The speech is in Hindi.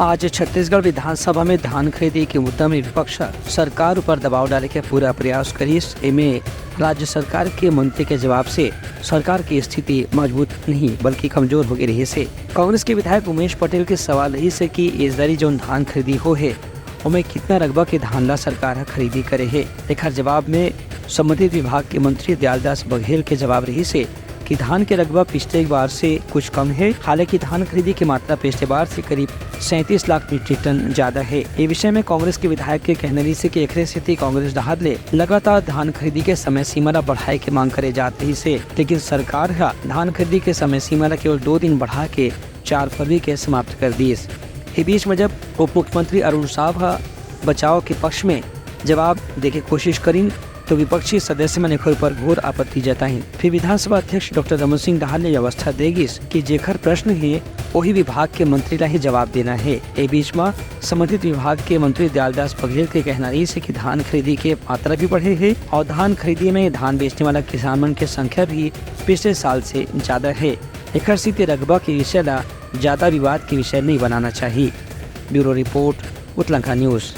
आज छत्तीसगढ़ विधानसभा में धान खरीदी के मुद्दा में विपक्ष सरकार ऊपर दबाव डाले के पूरा प्रयास करीस। एमे राज्य सरकार के मंत्री के जवाब से सरकार की स्थिति मजबूत नहीं बल्कि कमजोर हो गई रही से। कांग्रेस के विधायक उमेश पटेल के सवाल रही से कि इस दरी जो धान खरीदी हो है उमें कितना रकबा के धान ला सरकार खरीदी करे है। एक जवाब में संबंधित विभाग के मंत्री दयालदास बघेल के जवाब रही से कि धान के रकबा पिछले बार से कुछ कम है। हालांकि धान खरीदी की मात्रा पिछले बार से करीब 37 लाख मीट्रिक टन ज्यादा है। ये विषय में कांग्रेस के विधायक के कहने रही से कि एकरे स्थिति कांग्रेस डहार ले लगातार धान खरीदी के समय सीमा बढ़ाए के मांग करे जात रही से, लेकिन सरकार धान खरीदी के समय सीमा केवल 2 दिन बढ़ा के 4 फरवरी के समाप्त कर दी। इस बीच में जब उप मुख्यमंत्री अरुण साव बचाव के पक्ष में जवाब देके कोशिश करी तो विपक्षी सदस्य ने एकर पर घोर आपत्ति जताई। फिर विधानसभा अध्यक्ष डॉक्टर रमन सिंह डहार ने व्यवस्था देगी कि जेकर प्रश्न है वही विभाग के मंत्री ला ही जवाब देना है। ए बीच में संबंधित विभाग के मंत्री दयालदास बघेल के कहना रही है कि धान खरीदी के मात्रा भी बढ़े है और धान खरीदी में धान बेचने वाला किसान की संख्या भी पिछले साल से ज्यादा है। एक स्थिति रकबा के विषय ला ज्यादा विवाद के विषय नहीं बनाना चाहिए। Bureau report, Uttarakhand news.